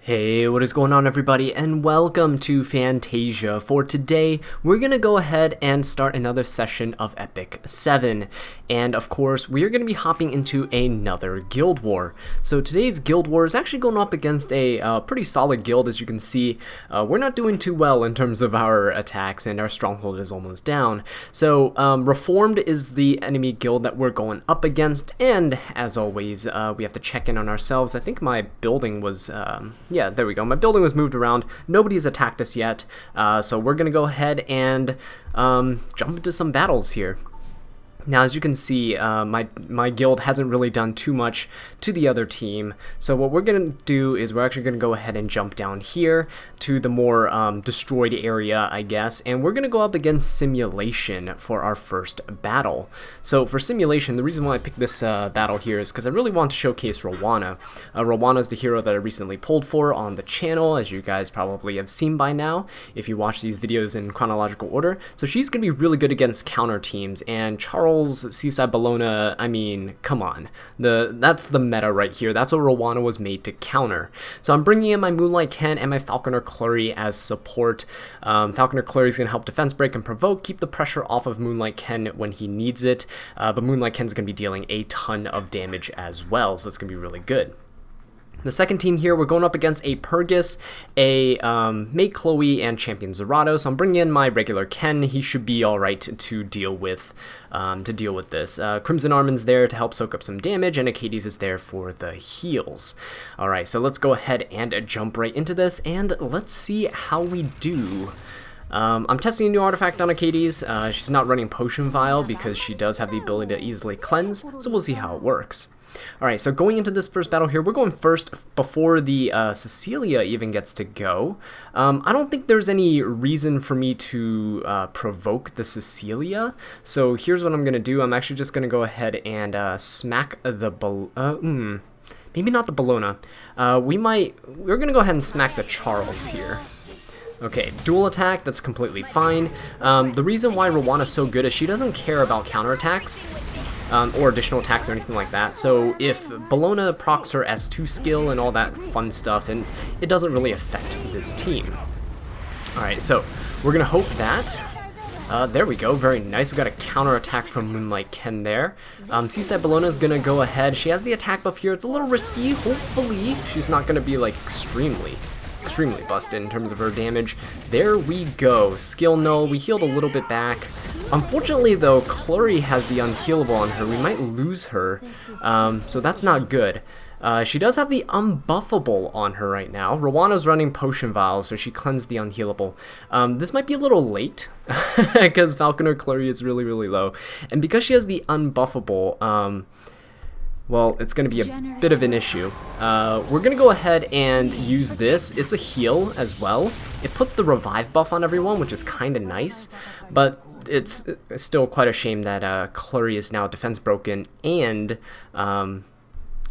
Hey, what is going on everybody, and welcome to Fantasia. For today, we're going to go ahead and start another session of Epic 7. And of course, we're going to be hopping into another guild war. So today's guild war is actually going up against a pretty solid guild. As you can see, we're not doing too well in terms of our attacks, and our stronghold is almost down. So Reformed is the enemy guild that we're going up against, and as always, we have to check in on ourselves. I think my building was... yeah, there we go. My building was moved around. Nobody has attacked us yet. So we're going to go ahead and jump into some battles here. Now, as you can see, my guild hasn't really done too much to the other team. So what we're going to do is we're actually going to go ahead and jump down here to the more destroyed area, I guess. And we're going to go up against Simulation for our first battle. So for Simulation, the reason why I picked this battle here is because I really want to showcase Rowana. Rowana is the hero that I recently pulled for on the channel, as you guys probably have seen by now, if you watch these videos in chronological order. So she's going to be really good against counter teams, and Charles Seaside Bologna, I mean, come on. That's the meta right here. That's what Rowana was made to counter. So I'm bringing in my Moonlight Ken and my Falconer Clury as support. Falconer Clury is going to help defense break and provoke, keep the pressure off of Moonlight Ken when he needs it. But Moonlight Ken's going to be dealing a ton of damage as well, so it's going to be really good. The second team here, we're going up against a Purgus, a May Chloe, and Champion Zerato. So I'm bringing in my regular Ken. He should be all right to deal with this. Crimson Armin's there to help soak up some damage, and Acades is there for the heals. All right, so let's go ahead and jump right into this, and let's see how we do. I'm testing a new artifact on Acades. She's not running Potion Vial because she does have the ability to easily cleanse, so we'll see how it works. Alright, so going into this first battle here, we're going first before the Cecilia even gets to go. I don't think there's any reason for me to provoke the Cecilia, so here's what I'm going to do. I'm actually just going to go ahead and smack the... maybe not the Bologna. We're going to go ahead and smack the Charles here. Okay, dual attack, that's completely fine. The reason why Rowana's so good is she doesn't care about counterattacks. Or additional attacks or anything like that. So if Bologna procs her S2 skill and all that fun stuff, and it doesn't really affect this team. Alright, so we're going to hope that... there we go, very nice. We got a counter attack from Moonlight Ken there. Seaside Bologna is going to go ahead. She has the attack buff here. It's a little risky. Hopefully she's not going to be like extremely busted in terms of her damage. There we go. Skill null. We healed a little bit back. Unfortunately though, Clury has the unhealable on her. We might lose her, so that's not good. She does have the unbuffable on her right now. Rowana's running Potion Vial, so she cleansed the unhealable. This might be a little late, because Falconer Clury is really low. And because she has the unbuffable, well, it's going to be a bit of an issue. We're going to go ahead and use this. It's a heal as well. It puts the revive buff on everyone, which is kind of nice, but it's still quite a shame that Clury is now defense broken and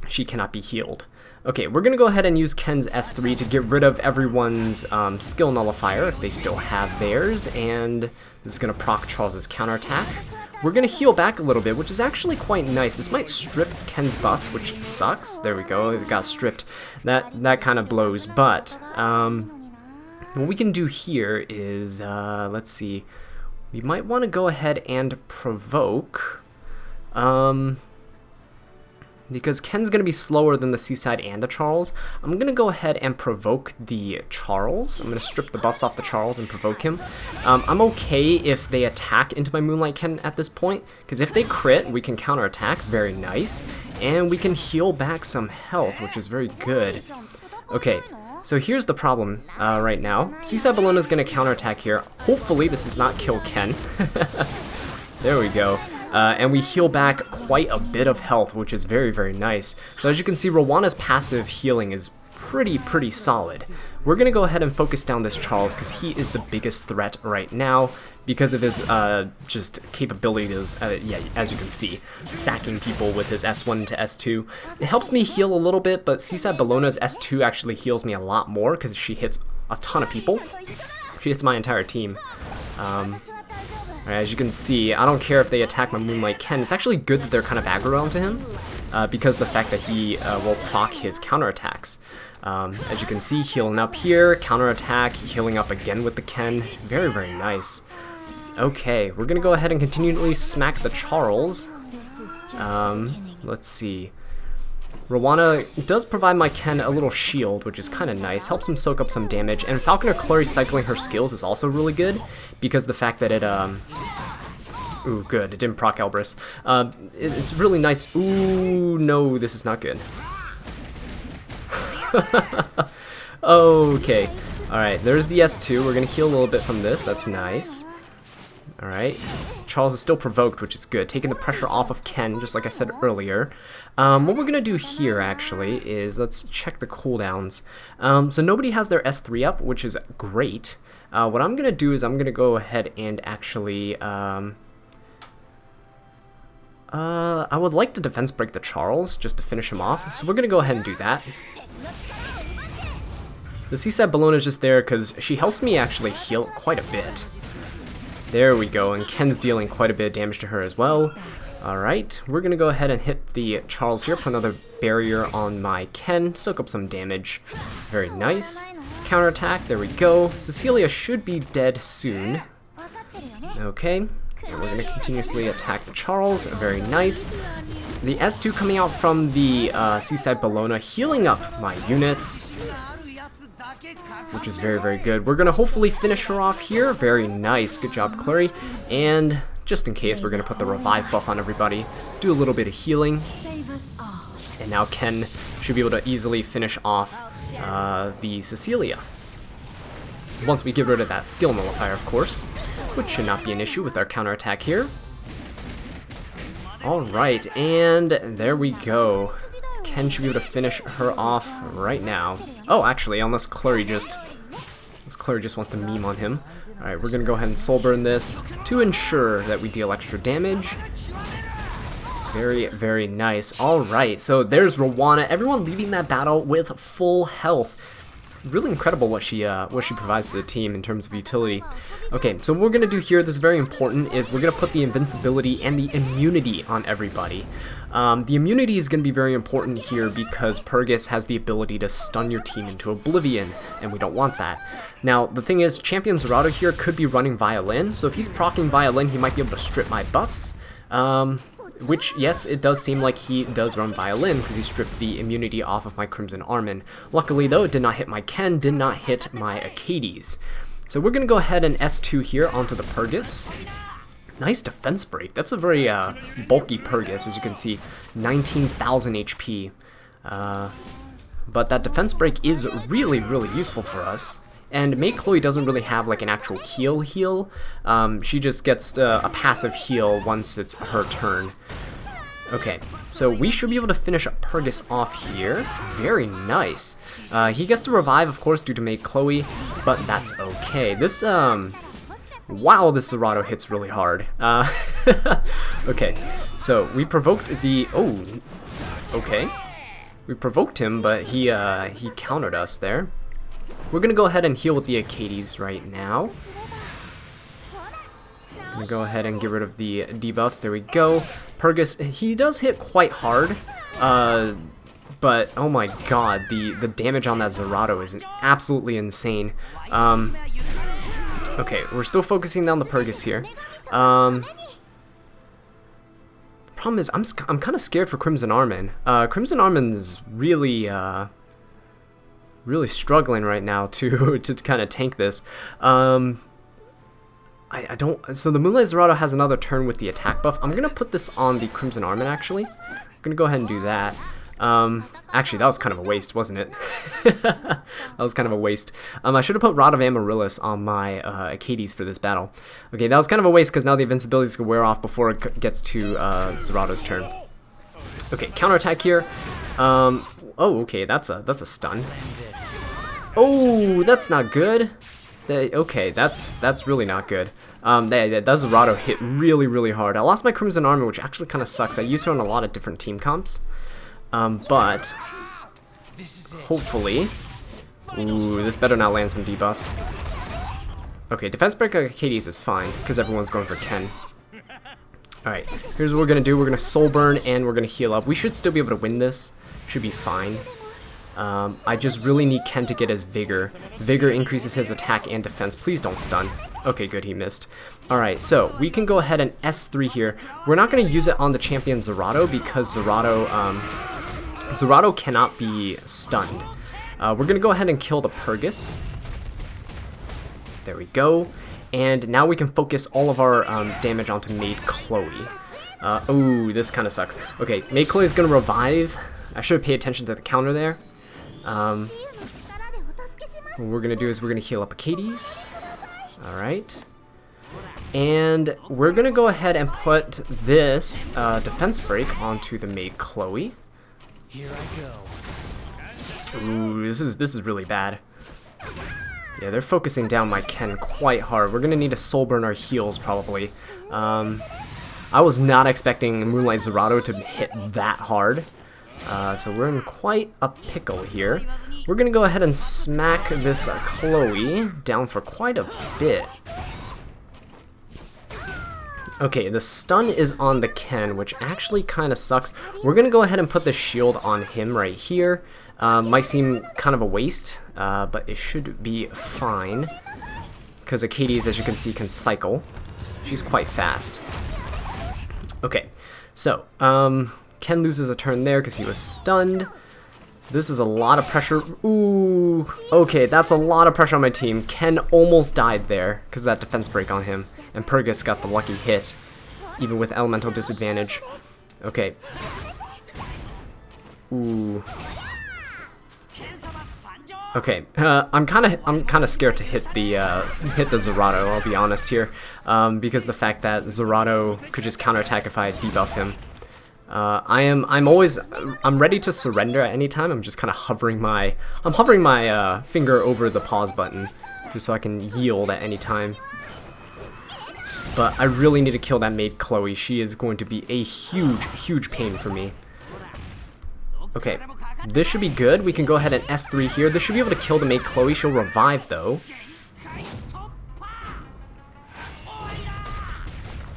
she cannot be healed. Okay, we're going to go ahead and use Ken's S3 to get rid of everyone's skill nullifier if they still have theirs, and this is going to proc Charles's counterattack. We're going to heal back a little bit, which is actually quite nice. This might strip Ken's buffs, which sucks. There we go, it got stripped. That kind of blows, but what we can do here is, let's see, we might want to go ahead and provoke, because Ken's going to be slower than the Seaside and the Charles. I'm going to go ahead and provoke the Charles. I'm going to strip the buffs off the Charles and provoke him. I'm okay if they attack into my Moonlight Ken at this point, because if they crit, we can counterattack. Very nice. And we can heal back some health, which is very good. Okay, so here's the problem right now. Seaside Bologna is going to counterattack here. Hopefully this does not kill Ken. There we go. And we heal back quite a bit of health, which is very nice. So as you can see, Rowana's passive healing is pretty solid. We're going to go ahead and focus down this Charles because he is the biggest threat right now because of his just capabilities, yeah, as you can see, sacking people with his S1 to S2. It helps me heal a little bit, but Seaside Bologna's S2 actually heals me a lot more because she hits a ton of people. She hits my entire team. As you can see, I don't care if they attack my Moonlight Ken. It's actually good that they're kind of aggro onto him, because the fact that he will proc his counterattacks. As you can see, healing up here, counterattack, healing up again with the Ken. Very, very nice. Okay, we're gonna go ahead and continually smack the Charles. Let's see. Rowana does provide my Ken a little shield, which is kind of nice. Helps him soak up some damage. And Falconer Clary cycling her skills is also really good, because the fact that it, ooh, good, it didn't proc Elbrus. It's really nice. Ooh, no, this is not good. Okay. Alright, there's the S2. We're going to heal a little bit from this. That's nice. Alright. Charles is still provoked, which is good. Taking the pressure off of Ken, just like I said earlier. What we're going to do here, actually, is let's check the cooldowns. So nobody has their S3 up, which is great. What I'm going to do is I'm going to go ahead and actually... I would like to defense break the Charles, just to finish him off. So we're going to go ahead and do that. The Seaside Bellona is just there because she helps me actually heal quite a bit. There we go, and Ken's dealing quite a bit of damage to her as well. Alright, we're going to go ahead and hit the Charles here, put another barrier on my Ken, soak up some damage. Very nice. Counterattack, there we go. Cecilia should be dead soon. Okay, and we're going to continuously attack the Charles. Very nice. The S2 coming out from the Seaside Bellona, healing up my units, which is very, very good. We're going to hopefully finish her off here. Very nice. Good job, Clary. And just in case, we're going to put the revive buff on everybody, do a little bit of healing. And now Ken should be able to easily finish off the Cecilia. Once we get rid of that skill nullifier, of course, which should not be an issue with our counterattack here. Alright, and there we go. Ken should be able to finish her off right now. Oh, actually, unless Clary just wants to meme on him. Alright, we're gonna go ahead and soul burn this to ensure that we deal extra damage. Very, very nice. Alright, so there's Rowana. Everyone leading that battle with full health. It's really incredible what she provides to the team in terms of utility. Okay, so what we're gonna do here, this is very important, is we're gonna put the invincibility and the immunity on everybody. The immunity is going to be very important here because Purgus has the ability to stun your team into oblivion, and we don't want that. Now, the thing is, Champion Zerato here could be running Violin, so if he's proccing Violin, he might be able to strip my buffs. Which, yes, it does seem like he does run Violin because he stripped the immunity off of my Crimson Armin. Luckily, though, it did not hit my Ken, did not hit my Acades. So we're going to go ahead and S2 here onto the Purgus. Nice defense break. That's a very bulky Purgus, as you can see, 19,000 HP. But that defense break is really, really useful for us. And May Chloe doesn't really have like an actual heal. She just gets a passive heal once it's her turn. Okay, so we should be able to finish Purgus off here. Very nice. He gets to revive, of course, due to May Chloe, but that's okay. This, wow, this Zerato hits really hard. Okay, so we provoked the... Oh, okay. We provoked him, but he countered us there. We're going to go ahead and heal with the Acades right now. I'm going to go ahead and get rid of the debuffs. There we go. Purgus, he does hit quite hard. But, oh my god, the damage on that Zerato is absolutely insane. Okay, we're still focusing down the Purgus here. Problem is, I'm kind of scared for Crimson Armin. Crimson Armin's really struggling right now to kind of tank this. I don't. So the Moonlight Zerato has another turn with the attack buff. I'm gonna put this on the Crimson Armin actually. I'm gonna go ahead and do that. Actually, that was kind of a waste, wasn't it? That was kind of a waste. I should have put Rod of Amaryllis on my Acades for this battle. Okay, that was kind of a waste because now the invincibility is going to wear off before it gets to Zerato's turn. Okay, counterattack here. Oh, okay, that's a stun. Oh, that's not good. Okay, that's really not good. That Zerato hit really, really hard. I lost my Crimson Army, which actually kind of sucks. I used her on a lot of different team comps. But hopefully, ooh, this better not land some debuffs. Okay, defense break Acades is fine because everyone's going for Ken. Alright, here's what we're gonna do. We're gonna soul burn and we're gonna heal up. We should still be able to win this. Should be fine. I just really need Ken to get his Vigor. Vigor increases his attack and defense. Please don't stun. Okay, good, he missed. Alright, so we can go ahead and S3 here. We're not going to use it on the champion Zerato because Zerato cannot be stunned. We're going to go ahead and kill the Purgus. There we go. And now we can focus all of our damage onto Maid Chloe. Ooh, this kind of sucks. Okay, Maid Chloe is going to revive. I should pay attention to the counter there. What we're going to do is we're going to heal up Achades. Alright. And we're going to go ahead and put this defense break onto the Maid Chloe. Here I go. Ooh, this is really bad. Yeah, they're focusing down my Ken quite hard. We're going to need to soul burn our heals probably. I was not expecting Moonlight Zerato to hit that hard. So we're in quite a pickle here. We're going to go ahead and smack this Chloe down for quite a bit. Okay, the stun is on the Ken, which actually kind of sucks. We're going to go ahead and put the shield on him right here. Might seem kind of a waste, but it should be fine. Because Achades, as you can see, can cycle. She's quite fast. Okay, so, Ken loses a turn there because he was stunned. This is a lot of pressure. Ooh, okay, that's a lot of pressure on my team. Ken almost died there because of that defense break on him. And Purgus got the lucky hit, even with elemental disadvantage. Okay. Ooh. Okay, I'm kind of scared to hit the Zerato. I'll be honest here, because the fact that Zerato could just counterattack if I debuff him. I'm ready to surrender at any time. I'm just kind of hovering my finger over the pause button just so I can yield at any time. But I really need to kill that Maid Chloe. She is going to be a huge pain for me. Okay, this should be good. We can go ahead and S3 here. This should be able to kill the Maid Chloe. She'll revive though.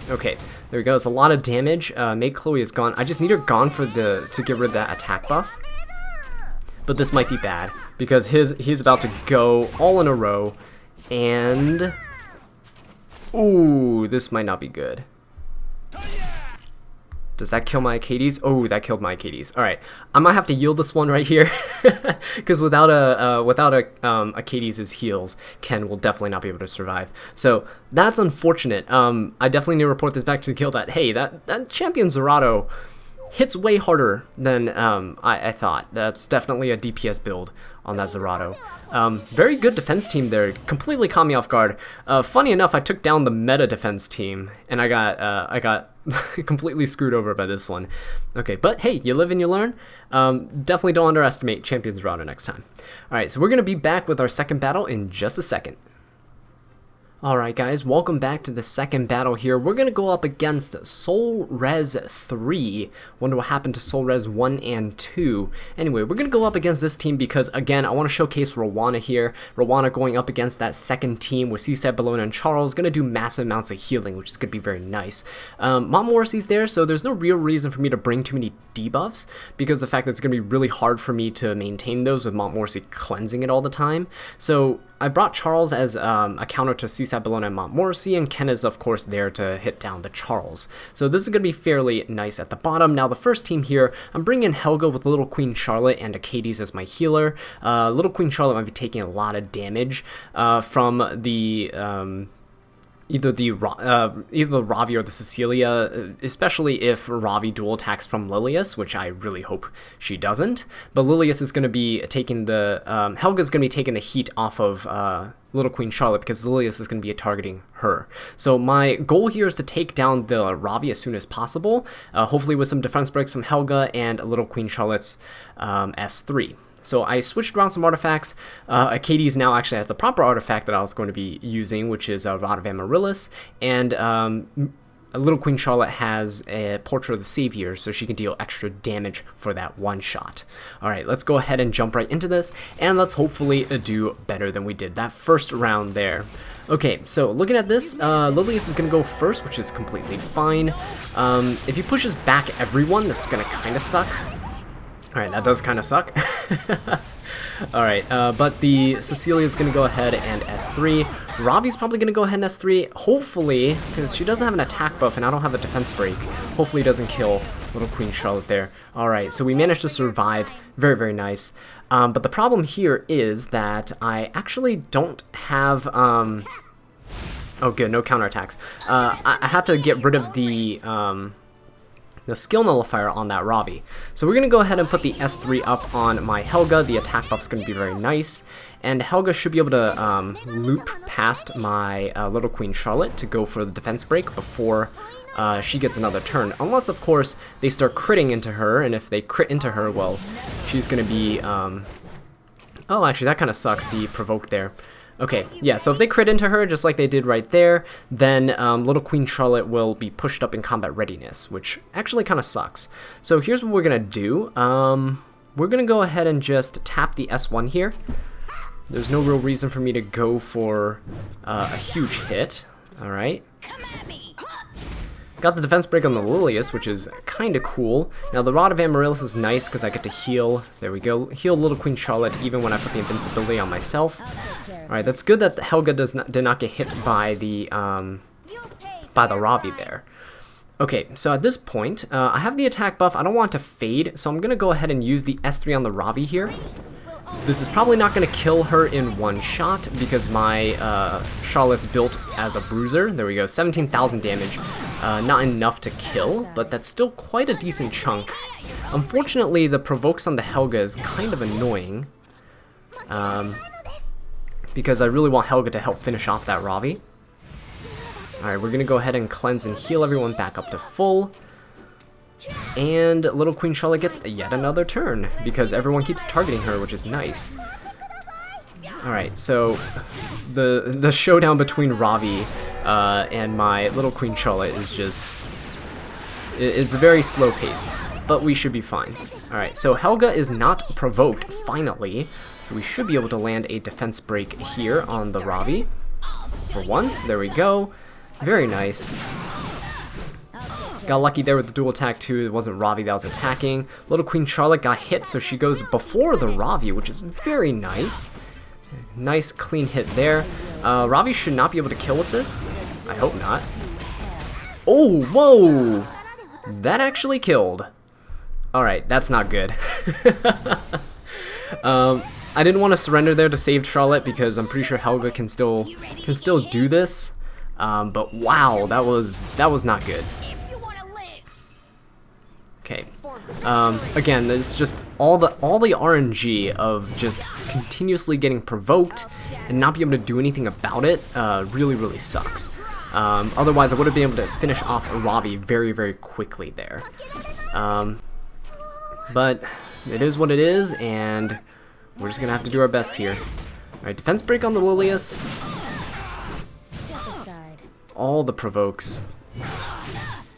Okay, there we go. It's a lot of damage. Maid Chloe is gone. I just need her gone for to get rid of that attack buff. But this might be bad because he's about to go all in a row, and ooh, this might not be good. Does that kill my Achades? Oh, that killed my Achades. All right, I might have to yield this one right here because without Achades' heals, Ken will definitely not be able to survive. So that's unfortunate. I definitely need to report this back to the guild that hey, that champion Zerato hits way harder than I thought. That's definitely a DPS build on that Zerato. Very good defense team there. Completely caught me off guard. Funny enough, I took down the meta defense team, and I got completely screwed over by this one. Okay, but hey, you live and you learn. Definitely don't underestimate champion Zerato next time. All right, so we're gonna be back with our second battle in just a second. Alright guys, welcome back to the second battle here. We're going to go up against Soul Res 3. Wonder what happened to Soul Res 1 and 2. Anyway, we're going to go up against this team because, again, I want to showcase Rowana here. Rowana going up against that second team with Seaside, Bologna, and Charles. Going to do massive amounts of healing, which is going to be very nice. Montmorency's there, so there's no real reason for me to bring too many debuffs because the fact that it's going to be really hard for me to maintain those with Montmorency cleansing it all the time. So I brought Charles as a counter to Seaside, Bologna, and Montmorency, and Ken is of course there to hit down the Charles. So this is going to be fairly nice at the bottom. Now the first team here, I'm bringing in Helga with Little Queen Charlotte and Achades as my healer. Little Queen Charlotte might be taking a lot of damage from the either the Ravi or the Cecilia, especially if Ravi dual attacks from Lilius, which I really hope she doesn't. But Lilius is going to be taking the Helga's going to be taking the heat off of Little Queen Charlotte because Lilius is going to be targeting her. So my goal here is to take down the Ravi as soon as possible, hopefully with some defense breaks from Helga and Little Queen Charlotte's S3. So I switched around some artifacts. Achades now actually has the proper artifact that I was going to be using, which is Rod of Amaryllis, and Little Queen Charlotte has a Portrait of the Savior, so she can deal extra damage for that one shot. Alright, let's go ahead and jump right into this, and let's hopefully do better than we did that first round there. Okay, so looking at this, Lilius is going to go first, which is completely fine. If he pushes back everyone, that's going to kind of suck. Alright, that does kind of suck. Alright, but the Cecilia's going to go ahead and S3. Ravi's probably going to go ahead and S3, hopefully, because she doesn't have an attack buff and I don't have a defense break. Hopefully it doesn't kill little Queen Charlotte there. Alright, so we managed to survive. Very, very nice. But the problem here is that I actually don't have... oh good, no counterattacks. I have to get rid of the skill nullifier on that Ravi. So we're going to go ahead and put the S3 up on my Helga. The attack buff's going to be very nice. And Helga should be able to loop past my little Queen Charlotte to go for the defense break before she gets another turn. Unless, of course, they start critting into her, and if they crit into her, well, she's going to be... oh, actually, that kind of sucks, the provoke there. Okay, yeah, so if they crit into her, just like they did right there, then little Queen Charlotte will be pushed up in combat readiness, which actually kind of sucks. So here's what we're going to do. We're going to go ahead and just tap the S1 here. There's no real reason for me to go for a huge hit. Alright. Got the defense break on the Lilius, which is kind of cool. Now the Rod of Amaryllis is nice because I get to heal. There we go. Heal little Queen Charlotte even when I put the invincibility on myself. Alright, that's good that Helga did not get hit by the Ravi there. Okay, so at this point, I have the attack buff. I don't want to fade, so I'm going to go ahead and use the S3 on the Ravi here. This is probably not going to kill her in one shot because my Charlotte's built as a bruiser. There we go, 17,000 damage. Not enough to kill, but that's still quite a decent chunk. Unfortunately, the provokes on the Helga is kind of annoying. Because I really want Helga to help finish off that Ravi. Alright, we're going to go ahead and cleanse and heal everyone back up to full. And little Queen Charlotte gets yet another turn, because everyone keeps targeting her, which is nice. Alright, so the showdown between Ravi and my little Queen Charlotte is just... It's very slow-paced, but we should be fine. Alright, so Helga is not provoked, finally, so we should be able to land a defense break here on the Ravi. For once, there we go. Very nice. Got lucky there with the dual attack too. It wasn't Ravi that was attacking. Little Queen Charlotte got hit, so she goes before the Ravi, which is very nice. Nice clean hit there. Ravi should not be able to kill with this. I hope not. Oh, whoa! That actually killed. Alright, that's not good. I didn't want to surrender there to save Charlotte because I'm pretty sure Helga can still do this. But wow, that was not good. Okay. Again, there's just all the RNG of just continuously getting provoked and not be able to do anything about it. Really sucks. Otherwise, I would have been able to finish off Ravi very, very quickly there. But it is what it is, and we're just gonna have to do our best here. Alright, defense break on the Lilius. All the provokes.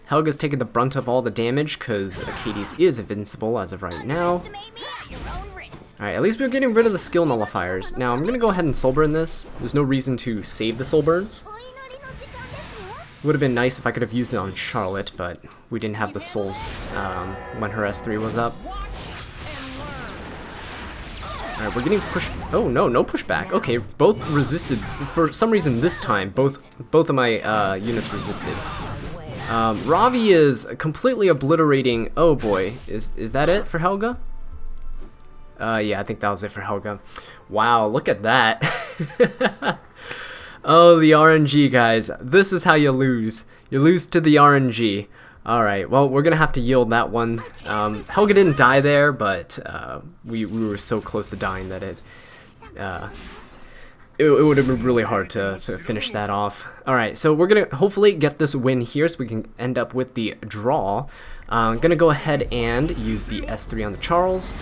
Helga's taking the brunt of all the damage because Hades is invincible as of right now. Alright, at least we're getting rid of the skill nullifiers. Now, I'm going to go ahead and soul burn this. There's no reason to save the soul burns. Would have been nice if I could have used it on Charlotte, but we didn't have the souls when her S3 was up. Alright, we're getting pushed. Oh no, no pushback. Okay, both resisted. For some reason this time, both of my units resisted. Ravi is completely obliterating. Oh boy, is that it for Helga? Yeah, I think that was it for Helga. Wow, look at that. Oh, the RNG, guys. This is how you lose. You lose to the RNG. Alright, well, we're gonna have to yield that one. Helga didn't die there, but we were so close to dying that it would have been really hard to finish that off. Alright, so we're gonna hopefully get this win here so we can end up with the draw. I'm gonna go ahead and use the S3 on the Charles.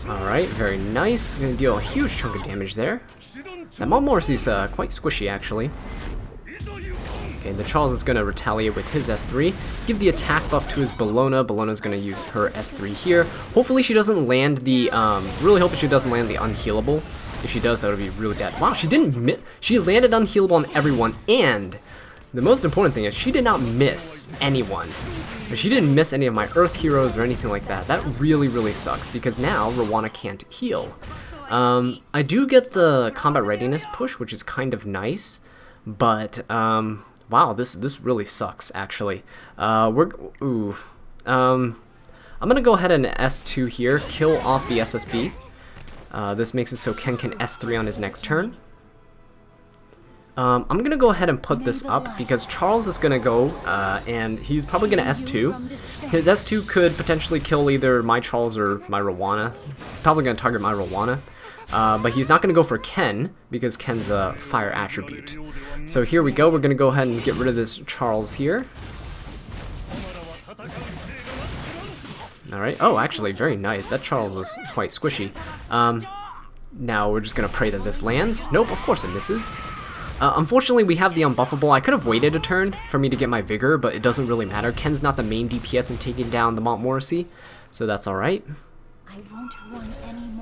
Alright, very nice. Gonna deal a huge chunk of damage there. That Mount Morrissey's quite squishy, actually. Okay, the Charles is going to retaliate with his S3. Give the attack buff to his Bellona. Bellona's going to use her S3 here. Hopefully she doesn't land the, really hoping she doesn't land the unhealable. If she does, that would be really bad. Wow, she didn't, she landed unhealable on everyone, and the most important thing is she did not miss anyone. She didn't miss any of my Earth heroes or anything like that. That really, really sucks because now Rowana can't heal. I do get the combat readiness push, which is kind of nice, but wow, this really sucks actually. I'm gonna go ahead and S2 here, kill off the SSB. This makes it so Ken can S3 on his next turn. I'm gonna go ahead and put this up because Charles is gonna go and he's probably gonna S2. His S2 could potentially kill either my Charles or my Rowana. He's probably gonna target my Rowana. But he's not gonna go for Ken because Ken's a fire attribute. So here we go, we're gonna go ahead and get rid of this Charles here. Alright, oh actually very nice, that Charles was quite squishy. Now we're just gonna pray that this lands. Nope, of course it misses. Unfortunately, we have the unbuffable. I could have waited a turn for me to get my Vigor, but it doesn't really matter. Ken's not the main DPS in taking down the Montmorency, so that's alright.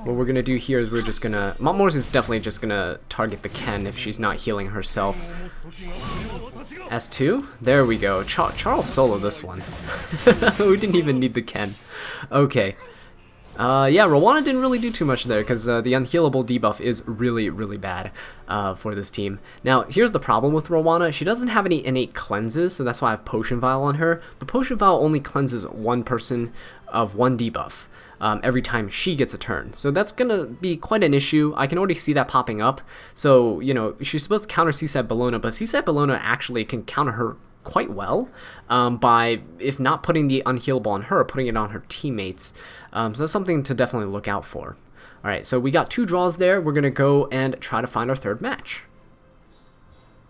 What we're going to do here is we're just going to... Montmorency is definitely just going to target the Ken if she's not healing herself. S2? There we go. Charles solo this one. We didn't even need the Ken. Okay. Yeah, Rowana didn't really do too much there because the unhealable debuff is really, really bad for this team. Now, here's the problem with Rowana. She doesn't have any innate cleanses, so that's why I have Potion Vial on her. But Potion Vial only cleanses one person of one debuff every time she gets a turn. So that's going to be quite an issue. I can already see that popping up. So, you know, she's supposed to counter Seaside Bellona, but Seaside Bellona actually can counter her quite well by, if not putting the unhealable on her, putting it on her teammates. So that's something to definitely look out for. Alright, so we got 2 draws there. We're going to go and try to find our third match.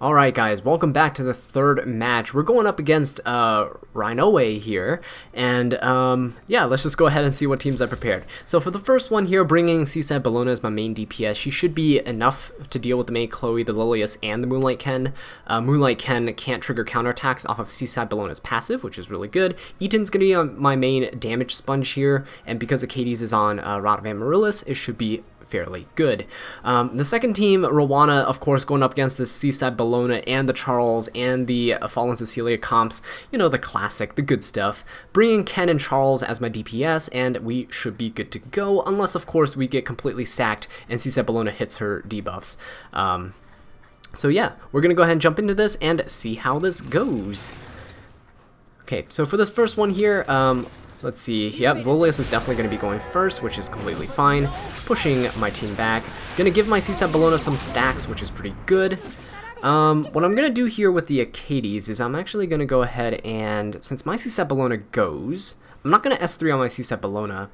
Alright guys, welcome back to the third match. We're going up against Rhinoa here, and yeah, let's just go ahead and see what teams I prepared. So for the first one here, bringing Seaside Bellona as my main DPS, she should be enough to deal with the main Chloe, the Lilius, and the Moonlight Ken. Moonlight Ken can't trigger counterattacks off of Seaside Bellona's passive, which is really good. Eaton's going to be on my main damage sponge here, and because Achades is on Rod of Amaryllis, it should be fairly good. The second team, Rowana, of course, going up against the Seaside Bellona and the Charles and the Fallen Cecilia comps, you know, the classic, the good stuff. Bringing Ken and Charles as my DPS, and we should be good to go, unless, of course, we get completely sacked and Seaside Bellona hits her debuffs. So yeah, we're going to go ahead and jump into this and see how this goes. Okay, so for this first one here, let's see, yep, Lilius is definitely going to be going first, which is completely fine. Pushing my team back. Going to give my Seaside Bellona some stacks, which is pretty good. What I'm going to do here with the Achades is I'm actually going to go ahead and, since my Seaside Bellona goes, I'm not going to S3 on my Seaside Bellona,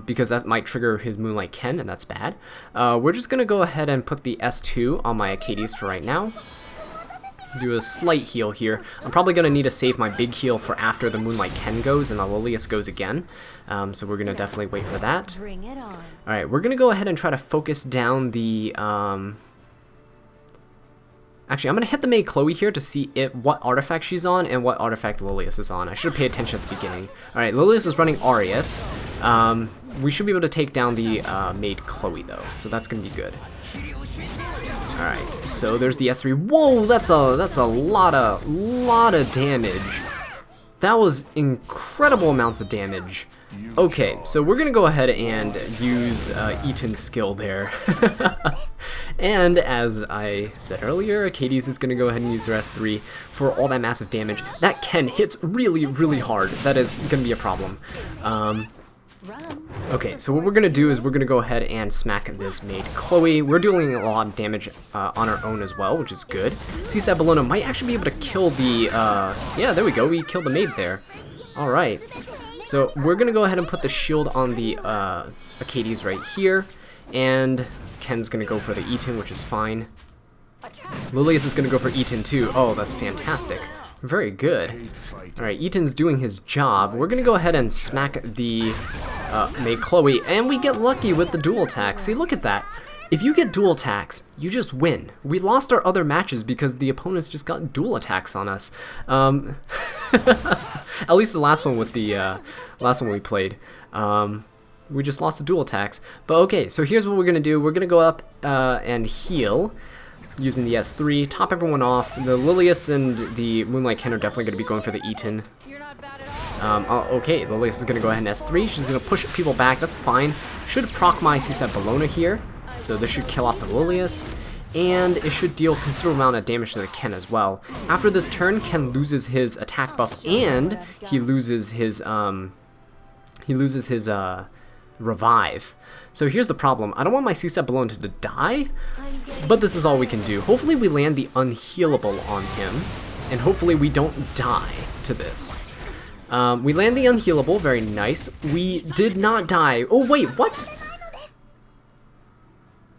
because that might trigger his Moonlight Ken, and that's bad. We're just going to go ahead and put the S2 on my Achades for right now. Do a slight heal here. I'm probably going to need to save my big heal for after the Moonlight Ken goes and the Lilius goes again. So we're going to definitely wait for that. Alright, we're going to go ahead and try to focus down the... Actually, I'm going to hit the maid Chloe here to see what artifact she's on and what artifact Lilius is on. I should have paid attention at the beginning. Alright, Lilius is running Arius. We should be able to take down the maid Chloe though, so that's going to be good. Alright, so there's the S3. Whoa, that's a lot of damage. That was incredible amounts of damage. Okay, so we're gonna go ahead and use Eaton's skill there. And as I said earlier, Achades is gonna go ahead and use their S3 for all that massive damage. That Ken hits really, really hard. That is gonna be a problem. Okay, so what we're going to do is we're going to go ahead and smack this maid Chloe. We're doing a lot of damage on our own as well, which is good. Seaside Bellona might actually be able to kill the, yeah, there we go, we killed the maid there. Alright, so we're going to go ahead and put the shield on the Achades right here, and Ken's going to go for the Eaton, which is fine. Lilius is going to go for Eaton too. Oh, that's fantastic. Very good. Alright, Eaton's doing his job. We're gonna go ahead and smack the maid Chloe, and we get lucky with the dual attacks. See, look at that. If you get dual attacks, you just win. We lost our other matches because the opponents just got dual attacks on us. At least the last one with the last one we played. We just lost the dual attacks. But okay, so here's what we're gonna do. We're gonna go up and heal. using the S3, top everyone off. The Lilius and the Moonlight Ken are definitely going to be going for the Eaton. Okay, Lilius is going to go ahead and S3. She's going to push people back. That's fine. Should proc my CSAT Bellona here. So this should kill off the Lilius. And it should deal considerable amount of damage to the Ken as well. After this turn, Ken loses his attack buff and he loses his revive. So here's the problem. I don't want my CSAT Bellona to die, but this is all we can do. Hopefully we land the unhealable on him, and hopefully we don't die to this. We land the unhealable, very nice. We did not die. Oh wait, what?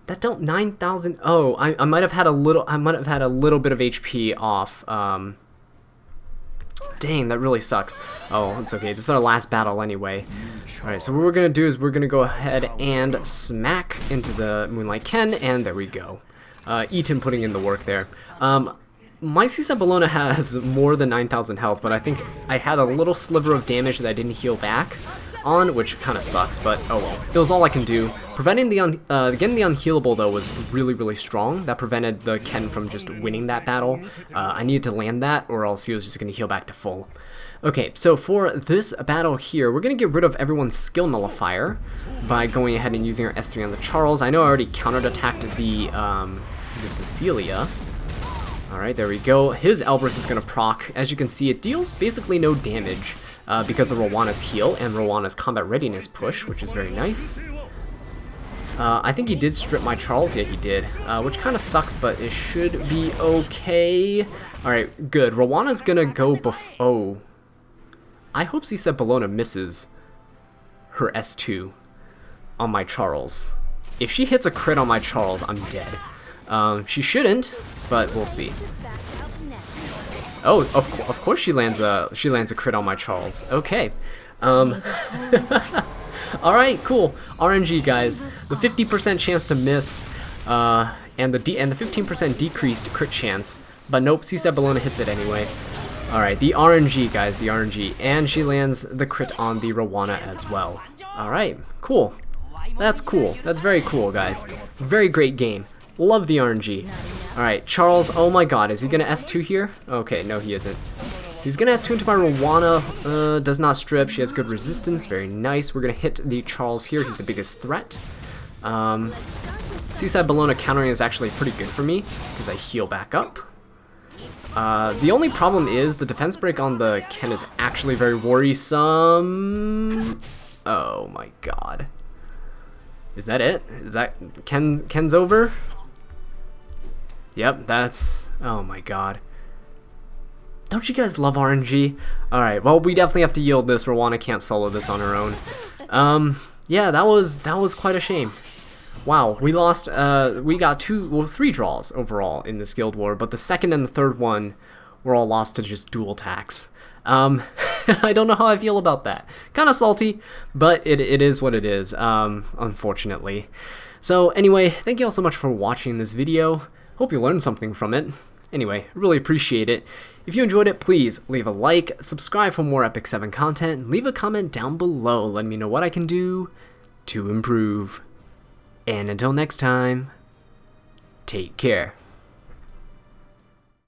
That dealt 9,000. Oh, I might have had a little. I might have had a little bit of HP off. Dang, that really sucks. Oh, it's okay. This is our last battle anyway. Alright, so what we're going to do is we're going to go ahead and smack into the Moonlight Ken, and there we go. Eaton putting in the work there. My CSAT Bellona has more than 9,000 health, but I think I had a little sliver of damage that I didn't heal back on, which kind of sucks, but oh well. It was all I can do. Preventing the getting the unhealable though was really, really strong. That prevented the Ken from just winning that battle. I needed to land that, or else he was just going to heal back to full. Okay, so for this battle here, we're going to get rid of everyone's skill nullifier by going ahead and using our S3 on the Charles. I know I already counter-attacked the Cecilia. Alright, there we go. His Elbrus is going to proc. As you can see, it deals basically no damage because of Rowanna's heal and Rowanna's combat readiness push, which is very nice. I think he did strip my Charles. Yeah, he did, which kind of sucks, but it should be okay. Alright, good. Rowanna's going to go oh. I hope CSAT Bellona misses her S2 on my Charles. If she hits a crit on my Charles, I'm dead. She shouldn't, but we'll see. Oh, of course she lands a crit on my Charles. Okay. All right, cool. RNG guys, the 50% chance to miss, and the 15% decreased crit chance. But nope, CSAT Bellona hits it anyway. All right, the RNG guys, the RNG, and she lands the crit on the Rowanna as well. All right, cool. That's cool. That's very cool, guys. Very great game. Love the RNG. Alright, Charles, oh my god, is he gonna S2 here? Okay, no he isn't. He's gonna S2 into my Rowanna, does not strip, she has good resistance, very nice. We're gonna hit the Charles here, he's the biggest threat. CSAT Bellona countering is actually pretty good for me, because I heal back up. The only problem is the defense break on the Ken is actually very worrisome. Oh my god. Is that it? Is that Ken's over? Yep, that's... oh my god. Don't you guys love RNG? Alright, well, we definitely have to yield this. Rowanna can't solo this on her own. Yeah, that was quite a shame. Wow, we lost, we got 3 draws overall in this Guild War, but the second and the third one were all lost to just dual attacks. I don't know how I feel about that. Kind of salty, but it is what it is, unfortunately. So anyway, thank you all so much for watching this video. Hope you learned something from it. Anyway, really appreciate it. If you enjoyed it, please leave a like, subscribe for more Epic 7 content, leave a comment down below letting me know what I can do to improve. And until next time, take care.